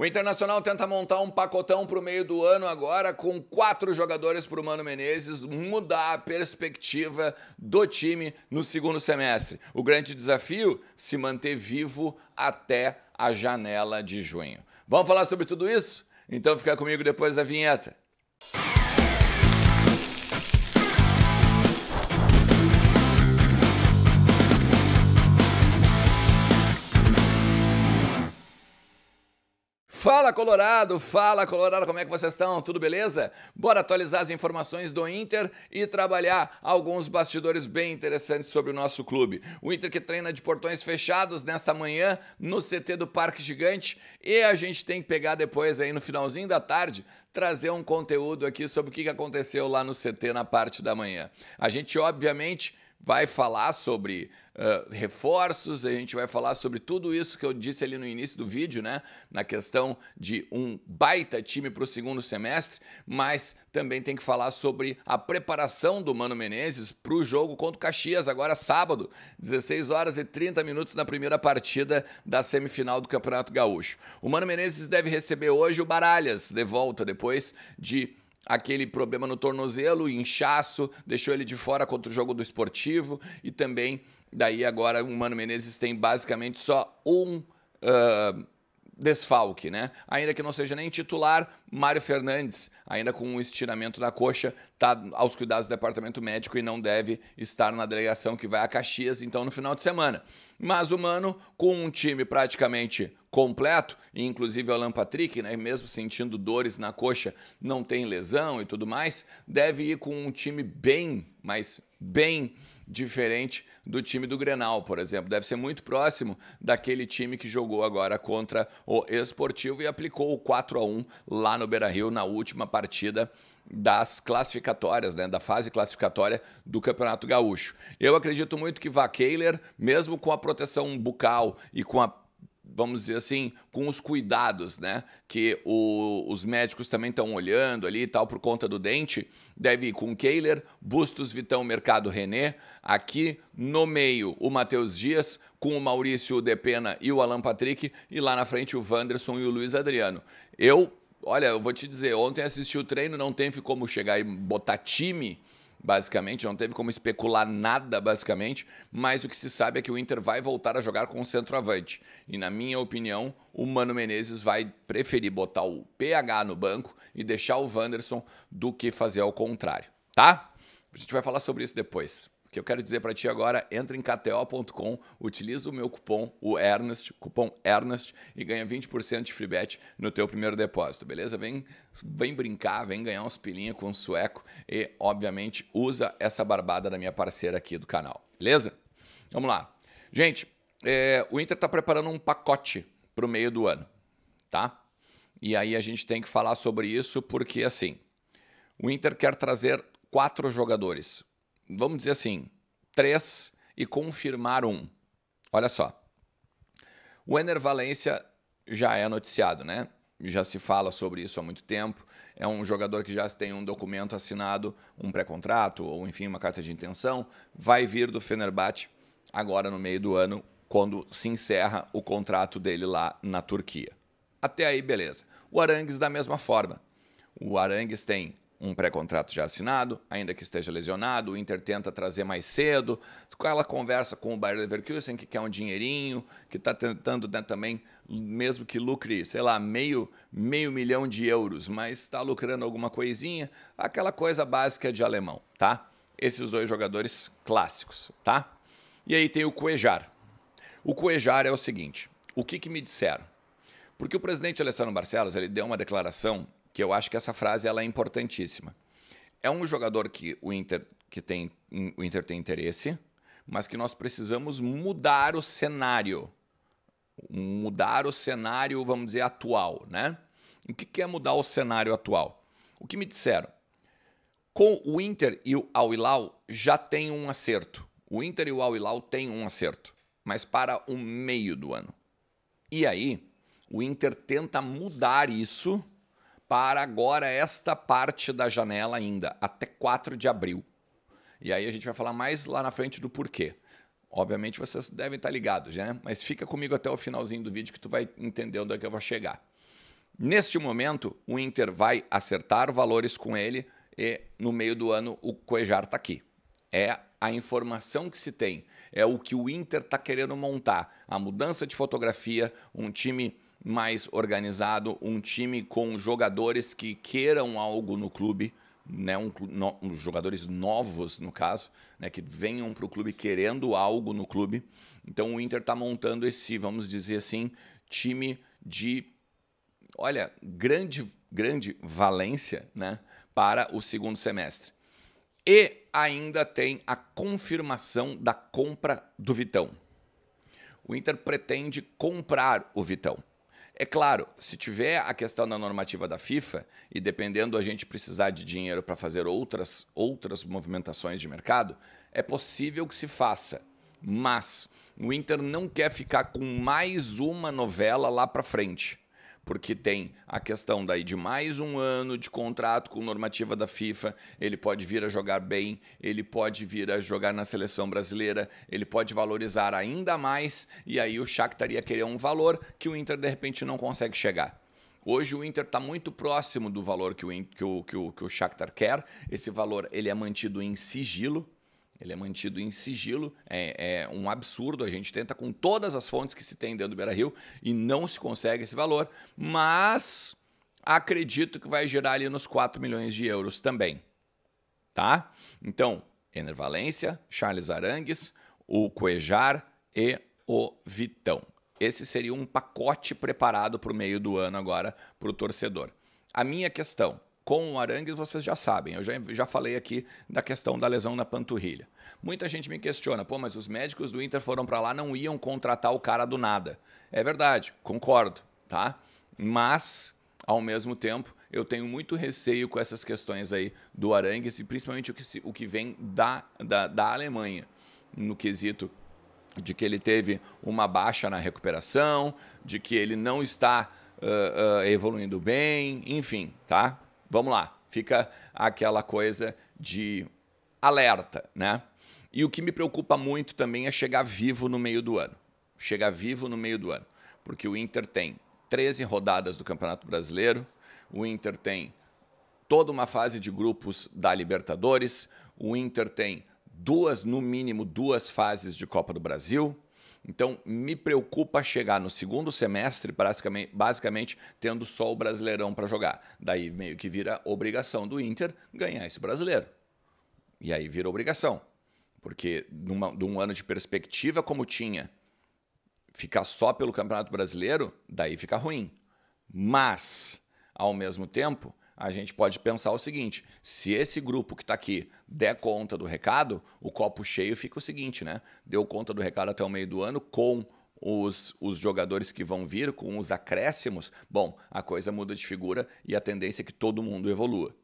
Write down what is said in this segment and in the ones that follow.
O Internacional tenta montar um pacotão para o meio do ano agora com 4 jogadores para o Mano Menezes mudar a perspectiva do time no segundo semestre. O grande desafio, se manter vivo até a janela de junho. Vamos falar sobre tudo isso? Então fica comigo depois da vinheta. Fala Colorado, como é que vocês estão? Tudo beleza? Bora atualizar as informações do Inter e trabalhar alguns bastidores bem interessantes sobre o nosso clube. O Inter que treina de portões fechados nesta manhã no CT do Parque Gigante e a gente tem que pegar depois aí no finalzinho da tarde, trazer um conteúdo aqui sobre o que aconteceu lá no CT na parte da manhã. A gente obviamente vai falar sobre reforços, a gente vai falar sobre tudo isso que eu disse ali no início do vídeo, né? Na questão de um baita time para o segundo semestre, mas também tem que falar sobre a preparação do Mano Menezes para o jogo contra o Caxias, agora sábado, 16 horas e 30 minutos na primeira partida da semifinal do Campeonato Gaúcho. O Mano Menezes deve receber hoje o Baralhas de volta, depois de aquele problema no tornozelo, inchaço, deixou ele de fora contra o jogo do Esportivo e também daí agora o Mano Menezes tem basicamente só um desfalque, né? Ainda que não seja nem titular, Mário Fernandes, ainda com um estiramento na coxa, está aos cuidados do departamento médico e não deve estar na delegação que vai a Caxias, então, no final de semana. Mas o Mano, com um time praticamente completo, e inclusive o Alan Patrick, né, mesmo sentindo dores na coxa, não tem lesão e tudo mais, deve ir com um time bem, mas bem diferente do time do Grenal, por exemplo. Deve ser muito próximo daquele time que jogou agora contra o Esportivo e aplicou o 4-1 lá no Beira-Rio na última partida das classificatórias, né, da fase classificatória do Campeonato Gaúcho. Eu acredito muito que Vakeyler, mesmo com a proteção bucal e com a, vamos dizer assim, com os cuidados, né, que os médicos também estão olhando ali e tal por conta do dente, deve ir com Kehler, Bustos, Vitão, Mercado, René, aqui no meio o Matheus Dias, com o Maurício, o Depena e o Alan Patrick, e lá na frente o Wanderson e o Luiz Adriano. Olha, eu vou te dizer, ontem assisti o treino, não teve como chegar e botar time, basicamente, não teve como especular nada, basicamente, mas o que se sabe é que o Inter vai voltar a jogar com o centroavante. E, na minha opinião, o Mano Menezes vai preferir botar o PH no banco e deixar o Wanderson do que fazer ao contrário, tá? A gente vai falar sobre isso depois. O que eu quero dizer para ti agora, entra em kto.com, utiliza o meu cupom, o Ernest, cupom Ernest, e ganha 20% de free bet no teu primeiro depósito, beleza? Vem brincar, vem ganhar uns pilinha com o sueco e, obviamente, usa essa barbada da minha parceira aqui do canal, beleza? Vamos lá. Gente, o Inter está preparando um pacote para o meio do ano, tá? E aí a gente tem que falar sobre isso porque, assim, o Inter quer trazer 4 jogadores, vamos dizer assim, 3 e confirmar 1. Olha só, o Ener Valencia já é noticiado, né? Já se fala sobre isso há muito tempo. É um jogador que já tem um documento assinado, um pré-contrato ou, enfim, uma carta de intenção. Vai vir do Fenerbahçe agora no meio do ano, quando se encerra o contrato dele lá na Turquia. Até aí, beleza. O Arangues da mesma forma. O Arangues tem um pré-contrato já assinado, ainda que esteja lesionado, o Inter tenta trazer mais cedo, ela conversa com o Bayer Leverkusen, que quer um dinheirinho, que está tentando, né, também, mesmo que lucre, sei lá, meio milhão de euros, mas está lucrando alguma coisinha, aquela coisa básica de alemão, tá? Esses 2 jogadores clássicos, tá? E aí tem o Cuéllar. O Cuéllar é o seguinte, o que me disseram? Porque o presidente Alessandro Barcelos, ele deu uma declaração que eu acho que essa frase ela é importantíssima. É um jogador que o Inter tem interesse, mas que nós precisamos mudar o cenário. Mudar o cenário, vamos dizer, atual, né? O que é mudar o cenário atual? O que me disseram? Com o Inter e o Al Hilal já tem um acerto. O Inter e o Al Hilal têm um acerto, mas para o meio do ano. E aí, o Inter tenta mudar isso para agora esta parte da janela ainda, até 4 de abril. E aí a gente vai falar mais lá na frente do porquê. Obviamente vocês devem estar ligados, né? Mas fica comigo até o finalzinho do vídeo que tu vai entender onde é que eu vou chegar. Neste momento, o Inter vai acertar valores com ele e no meio do ano o Cuéllar está aqui. É a informação que se tem, é o que o Inter está querendo montar. A mudança de fotografia, um time mais organizado, um time com jogadores que queiram algo no clube, né, jogadores novos, no caso, né, que venham para o clube querendo algo no clube. Então o Inter está montando esse, vamos dizer assim, time de, olha, grande valência, né, para o segundo semestre. E ainda tem a confirmação da compra do Vitão. O Inter pretende comprar o Vitão. É claro, se tiver a questão da normativa da FIFA e dependendo a gente precisar de dinheiro para fazer outras movimentações de mercado, é possível que se faça. Mas o Inter não quer ficar com mais uma novela lá para frente, porque tem a questão daí de mais um ano de contrato com normativa da FIFA, ele pode vir a jogar bem, ele pode vir a jogar na seleção brasileira, ele pode valorizar ainda mais, e aí o Shakhtar ia querer um valor que o Inter de repente não consegue chegar. Hoje o Inter está muito próximo do valor que o Shakhtar quer, esse valor ele é mantido em sigilo, é um absurdo, a gente tenta com todas as fontes que se tem dentro do Beira-Rio e não se consegue esse valor, mas acredito que vai girar ali nos 4 milhões de euros também, tá? Então, Ener Valencia, Charles Arangues, o Cuéllar e o Vitão. Esse seria um pacote preparado para o meio do ano agora para o torcedor. A minha questão com o Arangues, vocês já sabem, eu já falei aqui da questão da lesão na panturrilha. Muita gente me questiona, pô, mas os médicos do Inter foram para lá, não iam contratar o cara do nada. É verdade, concordo, tá? Mas, ao mesmo tempo, eu tenho muito receio com essas questões aí do Arangues e principalmente o que vem da Alemanha, no quesito de que ele teve uma baixa na recuperação, de que ele não está evoluindo bem, enfim, tá? Vamos lá, fica aquela coisa de alerta, né? E o que me preocupa muito também é chegar vivo no meio do ano. Chegar vivo no meio do ano. Porque o Inter tem 13 rodadas do Campeonato Brasileiro, o Inter tem toda uma fase de grupos da Libertadores, o Inter tem no mínimo duas fases de Copa do Brasil. Então, me preocupa chegar no segundo semestre, basicamente tendo só o Brasileirão para jogar. Daí meio que vira obrigação do Inter ganhar esse Brasileiro. E aí vira obrigação. Porque de um ano de perspectiva como tinha, ficar só pelo Campeonato Brasileiro, daí fica ruim. Mas, ao mesmo tempo, a gente pode pensar o seguinte, se esse grupo que está aqui der conta do recado, o copo cheio fica o seguinte, né? Deu conta do recado até o meio do ano com os jogadores que vão vir, com os acréscimos, bom, a coisa muda de figura e a tendência é que todo mundo evolua.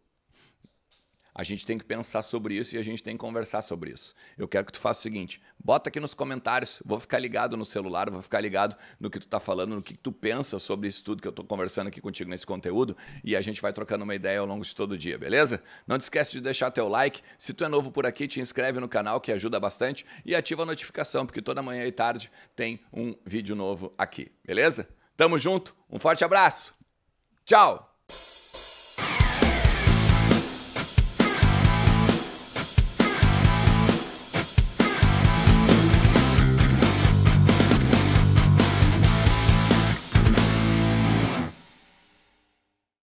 A gente tem que pensar sobre isso e a gente tem que conversar sobre isso. Eu quero que tu faça o seguinte, bota aqui nos comentários, vou ficar ligado no celular, vou ficar ligado no que tu tá falando, no que tu pensa sobre isso tudo que eu tô conversando aqui contigo nesse conteúdo e a gente vai trocando uma ideia ao longo de todo o dia, beleza? Não te esquece de deixar teu like, se tu é novo por aqui, te inscreve no canal que ajuda bastante e ativa a notificação, porque toda manhã e tarde tem um vídeo novo aqui, beleza? Tamo junto, um forte abraço, tchau!